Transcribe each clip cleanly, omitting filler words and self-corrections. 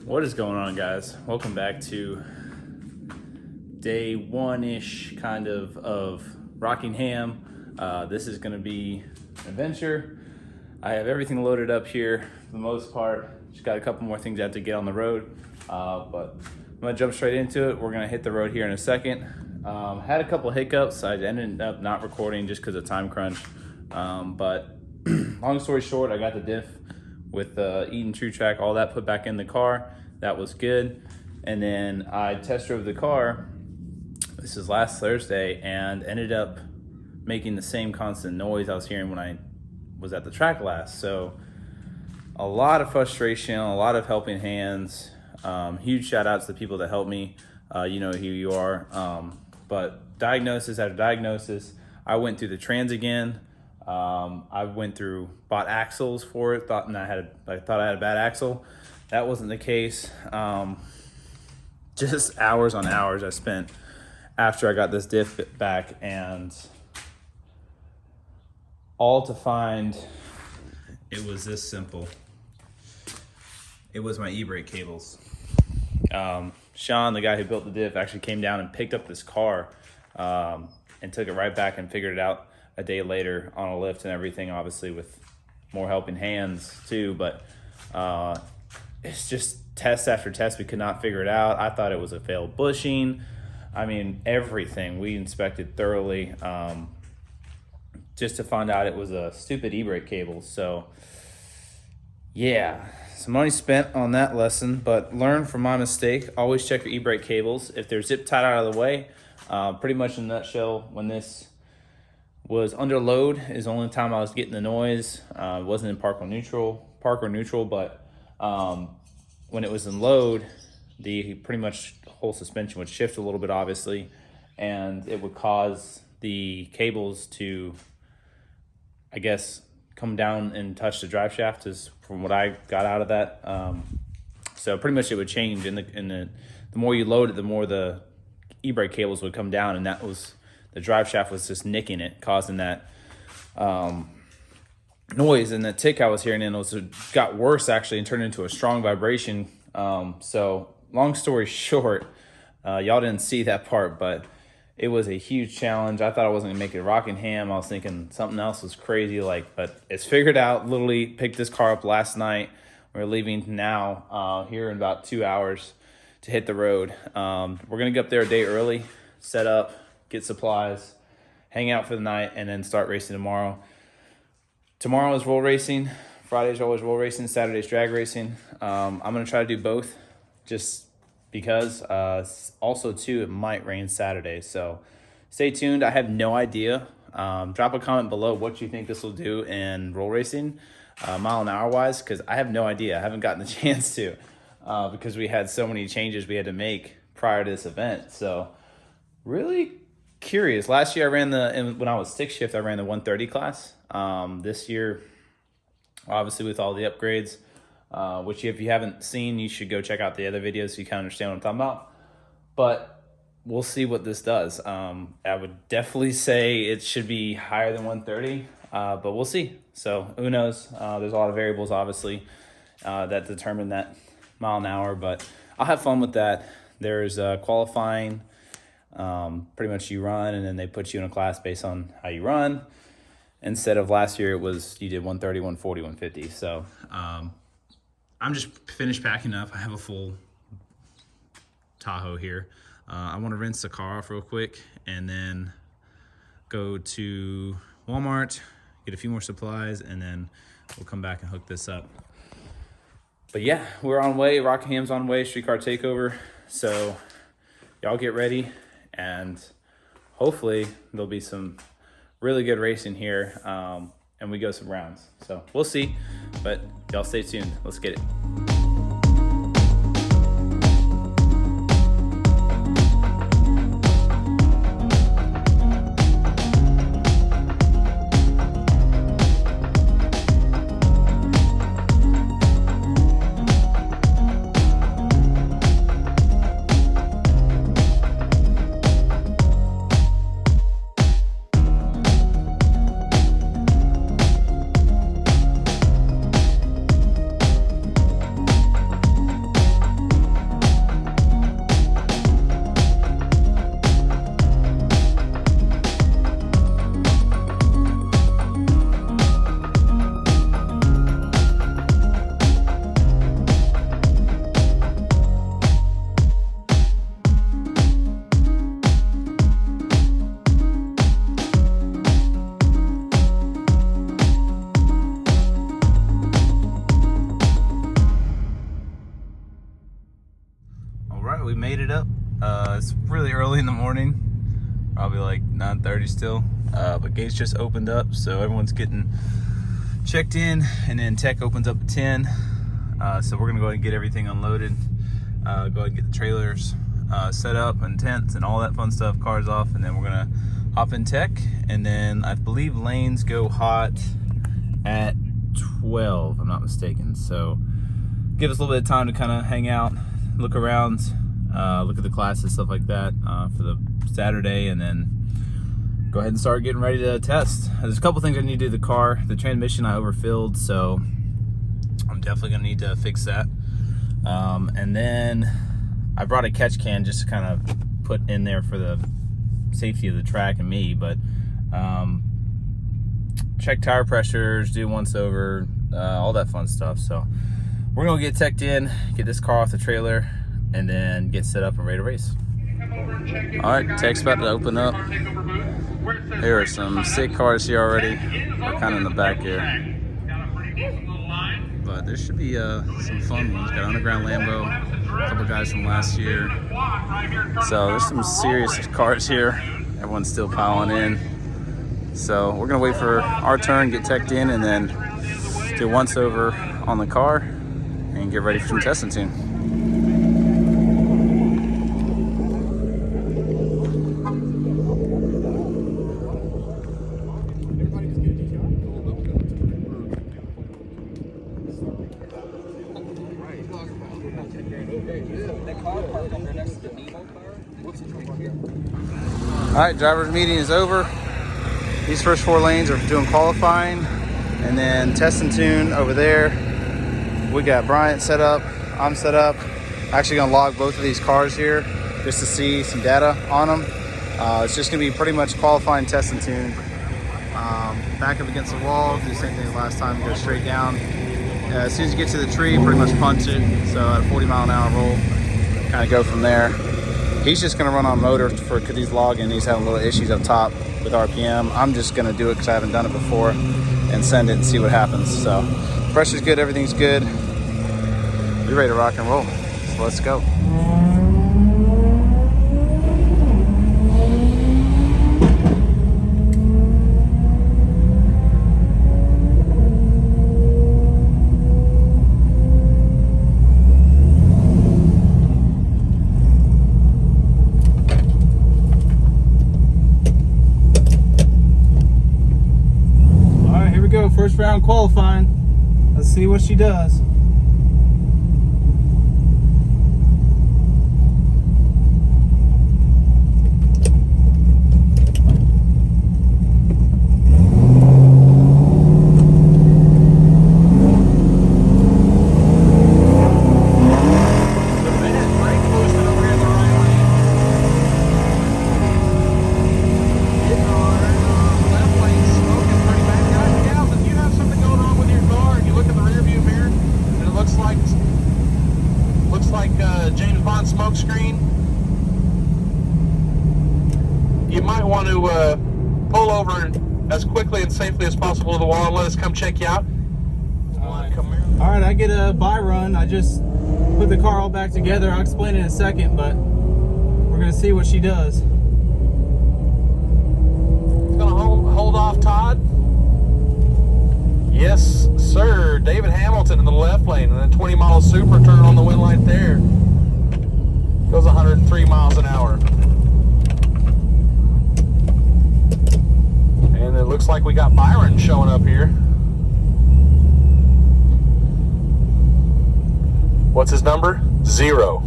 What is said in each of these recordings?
What is going on, guys? Welcome back to day one-ish kind of Rockingham. This is going to be an adventure. I have everything loaded up here for the most part. Just got a couple more things I have to get on the road, but I'm going to jump straight into it. We're going to hit the road here in a second. Had a couple hiccups. I ended up not recording just because of time crunch, but long story short, I got the diff with Eaton True Track, all that put back in the car. That was good. And then I test drove the car, this is last Thursday, and ended up making the same constant noise I was hearing when I was at the track last. So a lot of frustration, a lot of helping hands. Huge shout outs to the people that helped me. You know who you are. But diagnosis after diagnosis, I went through the trans again. I went through, bought axles for it, thought I had a bad axle. That wasn't the case. Just hours on hours I spent after I got this diff back, and all to find it was this simple. It was my e-brake cables. Sean, the guy who built the diff, actually came down and picked up this car and took it right back and figured it out a day later on a lift and everything, obviously with more helping hands too. But it's just test after test. We could not figure it out. I thought it was a failed bushing. I mean, everything we inspected thoroughly, just to find out it was a stupid e-brake cable. So yeah, some money spent on that lesson, but learn from my mistake. Always check your e-brake cables. If they're zip tied out of the way, pretty much in a nutshell, when this was under load is the only time I was getting the noise. It wasn't in park or neutral, but when it was in load, pretty much the whole suspension would shift a little bit, obviously, and it would cause the cables to, I guess, come down and touch the drive shaft, is from what I got out of that. So pretty much it would change, the more you load it, the more the e-brake cables would come down, and that was, the drive shaft was just nicking it, causing that noise, and the tick I was hearing, and it got worse actually and turned into a strong vibration. So long story short, y'all didn't see that part, but it was a huge challenge. I thought I wasn't gonna make it to Rockingham. I was thinking something else was crazy, but it's figured out. Literally picked this car up last night. We're leaving now here in about 2 hours to hit the road. We're gonna get up there a day early, set up, get supplies, hang out for the night, and then start racing tomorrow. Tomorrow is roll racing. Friday's always roll racing. Saturday's drag racing. I'm gonna try to do both, just because. Also, too, it might rain Saturday, so stay tuned. I have no idea. Drop a comment below what you think this will do in roll racing, mile an hour wise, because I have no idea. I haven't gotten the chance to, because we had so many changes we had to make prior to this event. So really curious. Last year I ran when I was stick shift, I ran the 130 class. This year, obviously with all the upgrades, which if you haven't seen, you should go check out the other videos so you kind of understand what I'm talking about. But we'll see what this does. I would definitely say it should be higher than 130, but we'll see. So who knows? There's a lot of variables, obviously, that determine that mile an hour, but I'll have fun with that. There's qualifying. Pretty much you run, and then they put you in a class based on how you run. Instead of last year, it was you did 130, 140, 150. So I'm just finished packing up. I have a full Tahoe here. I want to rinse the car off real quick and then go to Walmart, get a few more supplies, and then we'll come back and hook this up. But yeah, we're on way. Rockingham's on way. Streetcar Takeover. So y'all get ready, and hopefully there'll be some really good racing here, and we go some rounds. So we'll see, but y'all stay tuned. Let's get it. It's really early in the morning, probably like 9:30 still, but gates just opened up, so everyone's getting checked in, and then tech opens up at 10. So we're gonna go ahead and get everything unloaded, go ahead and get the trailers set up and tents and all that fun stuff, cars off, and then we're gonna hop in tech, and then I believe lanes go hot at 12, if I'm not mistaken. So give us a little bit of time to kind of hang out, look around, look at the classes, stuff like that, for the Saturday, and then go ahead and start getting ready to test. There's a couple things I need to do to the car. The transmission I overfilled, so I'm definitely gonna need to fix that. And then I brought a catch can just to kind of put in there for the safety of the track and me, but check tire pressures, do once over, all that fun stuff. So we're gonna get teched in, get this car off the trailer, and then get set up and ready to race. All right, tech's about to open up. There are some sick cars here already. We're kind of in the back here, but there should be some fun ones. Got underground Lambo, a couple guys from last year. So there's some serious cars here. Everyone's still piling in. So we're gonna wait for our turn, get teched in, and then do once over on the car and get ready for some testing soon. All right, driver's meeting is over. These first 4 lanes are doing qualifying, and then test and tune over there. We got Bryant set up, I'm set up. Actually gonna log both of these cars here just to see some data on them. It's just gonna be pretty much qualifying, test and tune. Back up against the wall, do the same thing as last time, go straight down. As soon as you get to the tree, pretty much punch it. So at a 40-mile-an-hour roll, kind of go from there. He's just gonna run on motor because he's logging. He's having little issues up top with RPM. I'm just gonna do it because I haven't done it before and send it and see what happens. So pressure's good, everything's good. We're ready to rock and roll. So let's go. First round qualifying. Let's see what she does. Smoke screen. You might want to pull over as quickly and safely as possible to the wall and let us come check you out. All right, I get a by run. I just put the car all back together. I'll explain it in a second, but we're gonna see what she does. Gonna hold off, Todd. Yes, sir. David Hamilton in the left lane, and then 20-mile super turn on the wind light there. Goes 103 miles an hour. And it looks like we got Byron showing up here. What's his number? 0.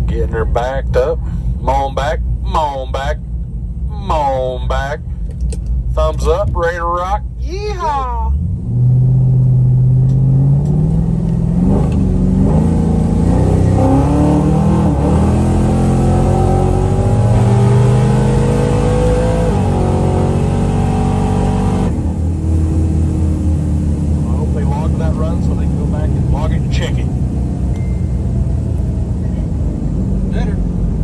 Getting her backed up. Come on back. Come on back. Come on back. Thumbs up, ready to rock. Yeehaw! I hope they log that run so they can go back and log it and check it. Better.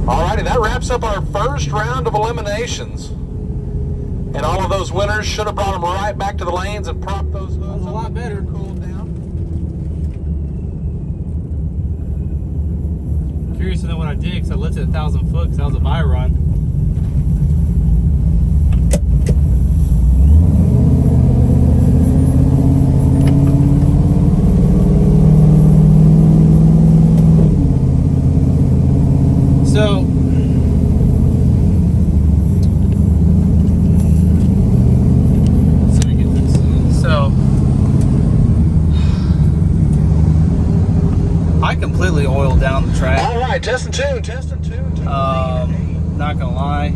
Alrighty, that wraps up our first round of eliminations. And all of those winners should have brought them right back to the lanes and propped those hoods a lot better. Cooled down. Curious to know what I did, because I lifted 1,000 foot because that was a buy run. So, I completely oiled down the track. All right, testing two. Not gonna lie,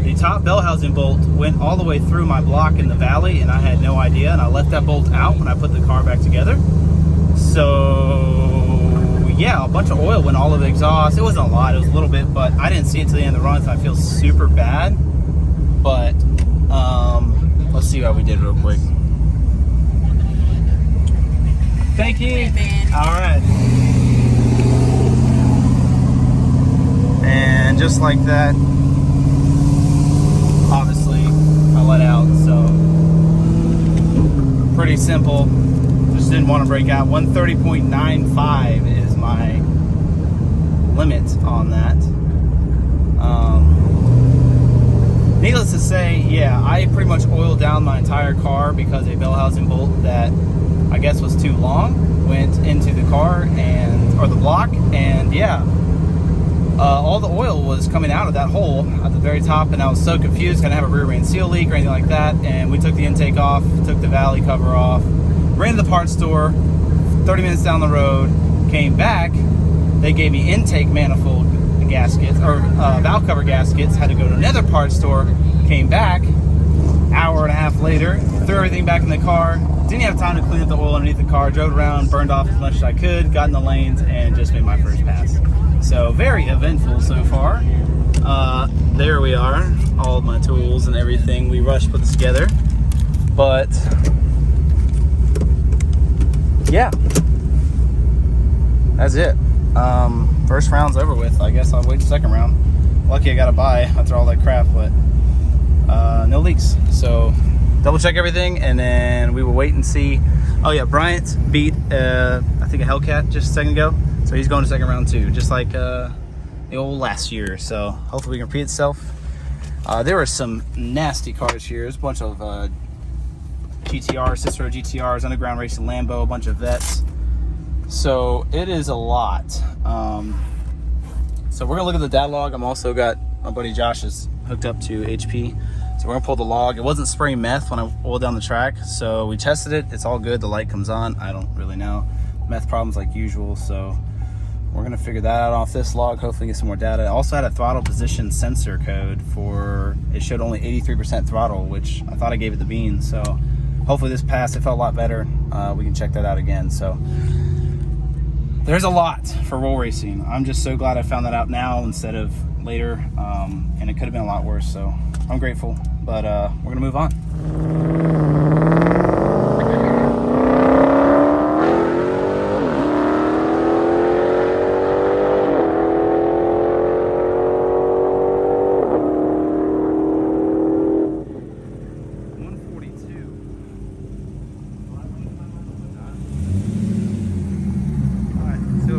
the top bell housing bolt went all the way through my block in the valley, and I had no idea, and I left that bolt out when I put the car back together. So yeah, a bunch of oil went all over the exhaust. It wasn't a lot, it was a little bit, but I didn't see it till the end of the run, so I feel super bad. But let's see how we did real quick. Thank you. All right. And just like that, obviously I let out, so pretty simple. Just didn't want to break out. 130.95 is my limit on that. Needless to say, yeah, I pretty much oiled down my entire car because a bell housing bolt that I guess was too long went into the car or the block, and yeah, all the oil was coming out of that hole at the very top, and I was so confused. Gonna have a rear main seal leak or anything like that? And we took the intake off, took the valley cover off, ran to the parts store. 30 minutes down the road, came back. They gave me intake manifold gaskets or valve cover gaskets. Had to go to another parts store. Came back. Hour and a half later, threw everything back in the car. Didn't have time to clean up the oil underneath the car. Drove around, burned off as much as I could, got in the lanes, and just made my first pass. So very eventful so far. There we are, all of my tools and everything. We rushed to put this together, but yeah, that's it. First round's over with. I guess I'll wait the second round. Lucky I got a buy after all that crap, but no leaks. So double check everything, and then we will wait and see. Oh yeah, Bryant beat I think a Hellcat just a second ago, so he's going to second round too, just like the old last year. So hopefully we can repeat itself. There were some nasty cars here. There's a bunch of GTRs, Cicero GTRs, underground racing Lambo, a bunch of vets. So it is a lot. So we're gonna look at the data log. I'm also got my buddy Josh is hooked up to HP. So we're gonna pull the log. It wasn't spraying meth when I oiled down the track, so we tested it. It's all good. The light comes on. I don't really know. Meth problems like usual, so we're gonna figure that out off this log. Hopefully get some more data. I also had a throttle position sensor code for, it showed only 83% throttle, which I thought I gave it the bean. So hopefully this passed. It felt a lot better. We can check that out again. So there's a lot for roll racing. I'm just so glad I found that out now instead of later, and it could have been a lot worse, so I'm grateful. But we're gonna move on.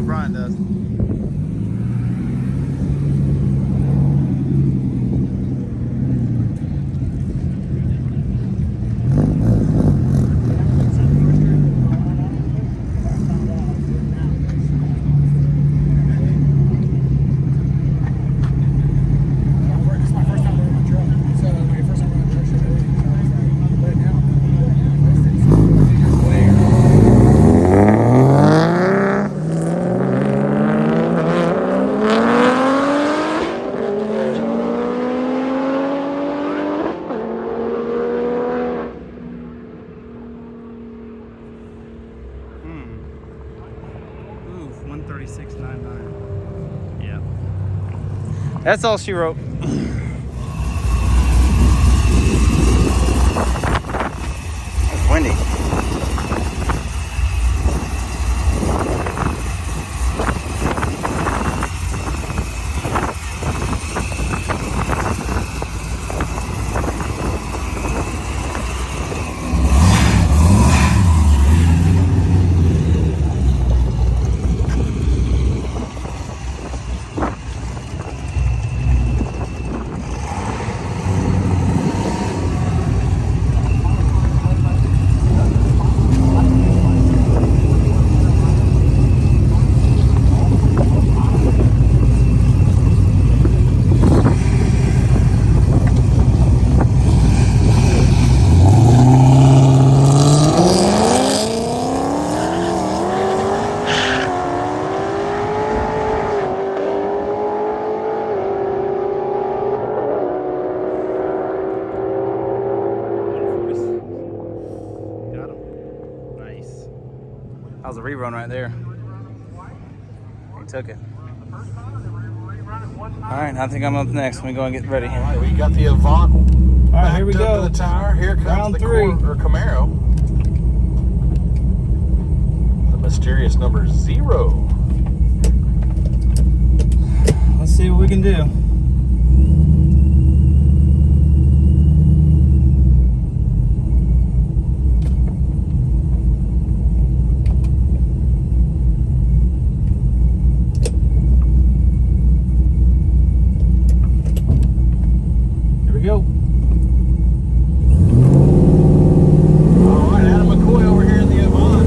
Brian does. That's all she wrote. It's windy. was a rerun right there. He took it. All right, I think I'm up next. Let me go and get ready. All right, we got the Avant. All right, here we backed up go. to the tower. Here comes Round the three. Camaro. The mysterious number 0. Let's see what we can do. Here we go. All right, Adam McCoy over here in the Avant.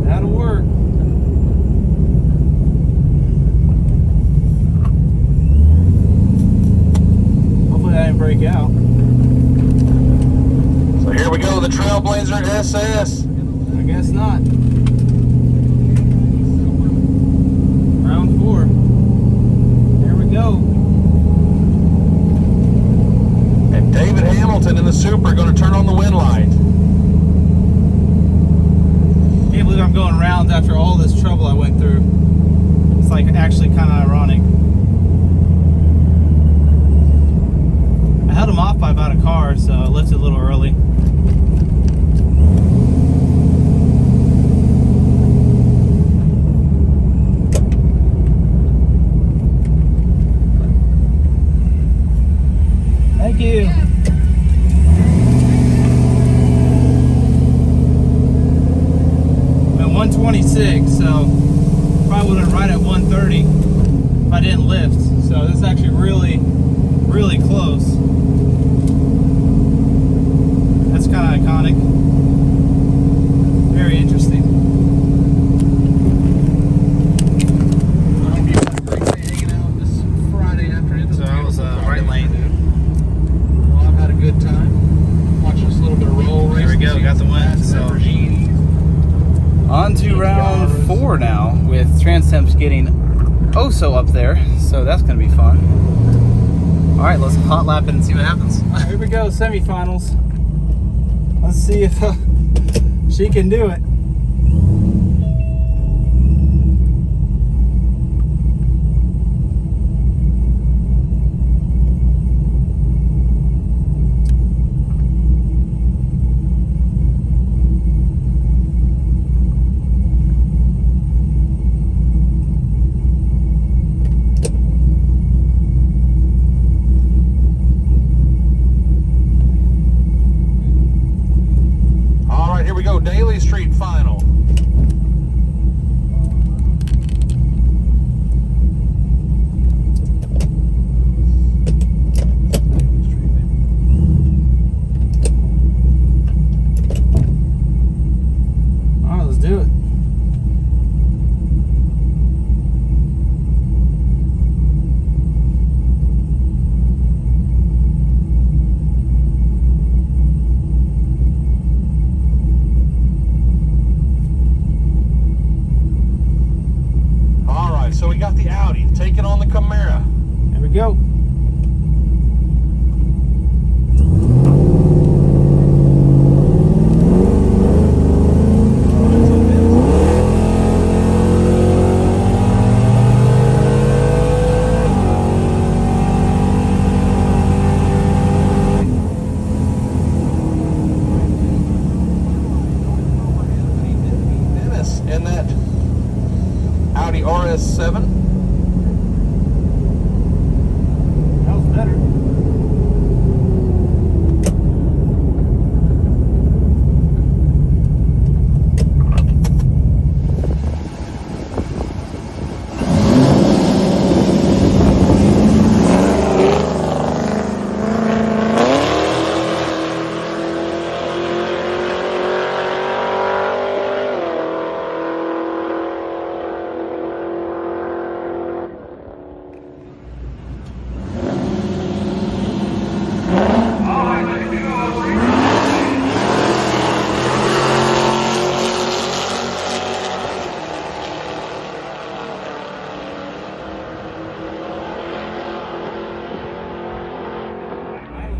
That'll work. Hopefully that didn't break out. So here we go, the Trailblazer SS. I guess not. Round 4. Here we go. And David Hamilton in the Super going to turn on the wind light. Can't believe I'm going rounds after all this trouble I went through. It's like actually kind of ironic. I held him off by about a car, so I lifted a little early. Thank you. I'm at 126, so probably would have right at 130 if I didn't lift. So this is actually really, really close. That's kind of iconic. Very interesting. I hope you had a great day hanging out this Friday afternoon. So that was right lane. Well, I've had a good time watching this little bit of roll race. There we go, we got the win. So on to round 4 now, with Transtemps getting oh so up there. So that's going to be fun. All right, let's hot lap it and see what happens. Here we go, semifinals. Let's see if she can do it. All right, here we go. Daly Street final. All right, let's do it. All right, so we got the Audi taking on the Camaro. Here we go. Dennis in that Audi RS7. That was better.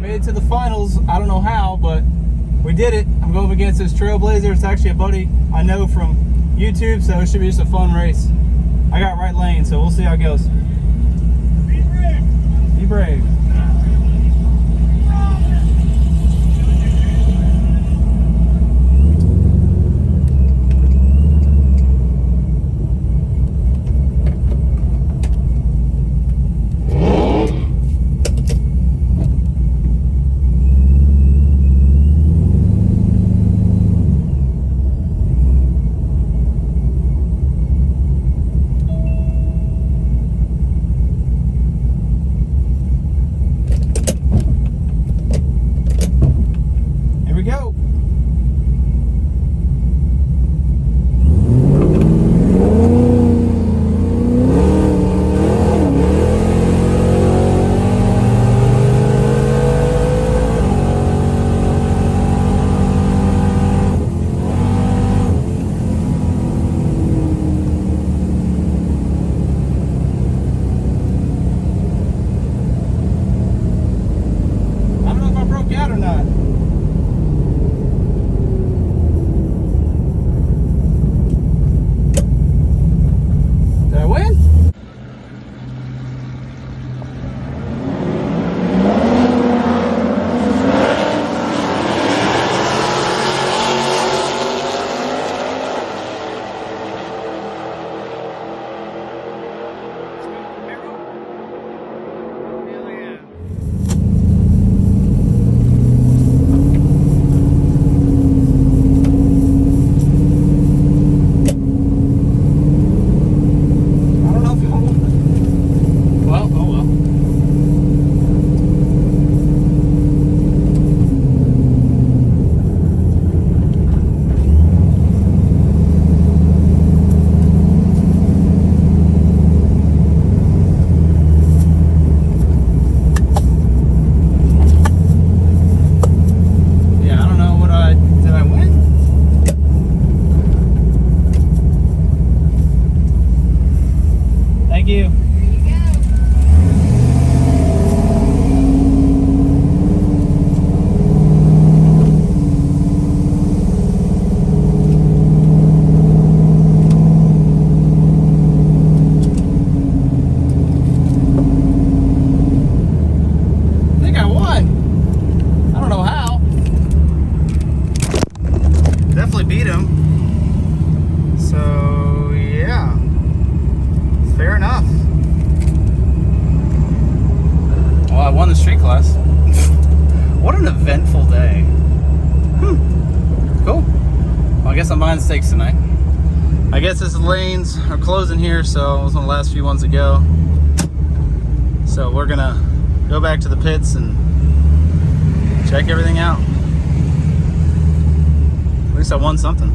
Made it to the finals. I don't know how, but we did it. I'm going against this Trailblazer. It's actually a buddy I know from YouTube, so it should be just a fun race. I got right lane, so we'll see how it goes. Be brave. Be brave. Here we go. I don't know if I broke out or not. Did I win? Hell yeah. I don't know if I won. Well, oh well. Yeah, I don't know what did I win? Thank you. I think I won. I don't know how. Definitely beat him. So, yeah. Fair enough. Well, I won the street class. What an eventful day. Cool. Well, I guess I'm buying steaks tonight. I guess this lanes are closing here, so it was one of the last few ones to go. So we're gonna go back to the pits and check everything out. At least I won something.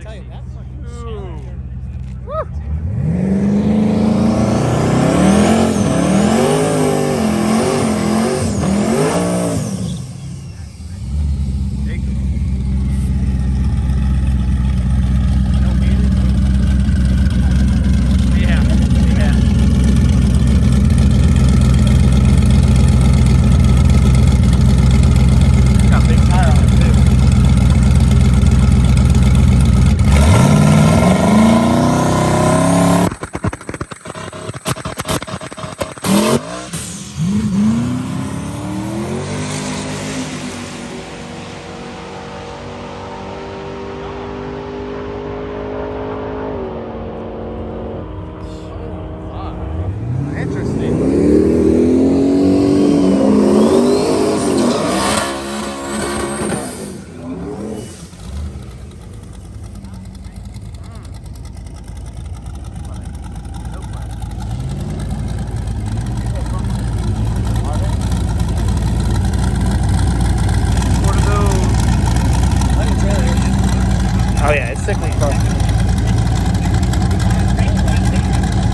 tell you, that fucking sound. Oh yeah, it's sickly close.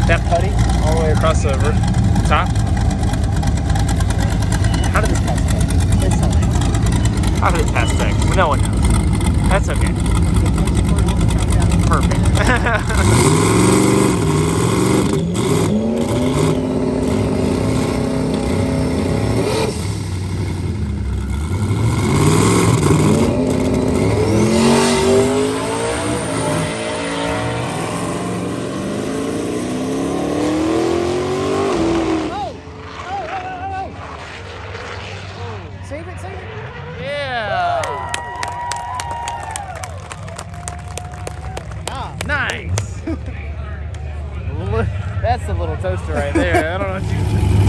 That putty all the way across the top. How did this pass tech? Please tell me. How did it pass tech? No one knows. That's okay. Perfect. Save it. Yeah. Ah, Nice. That's the little toaster right there. I don't know what you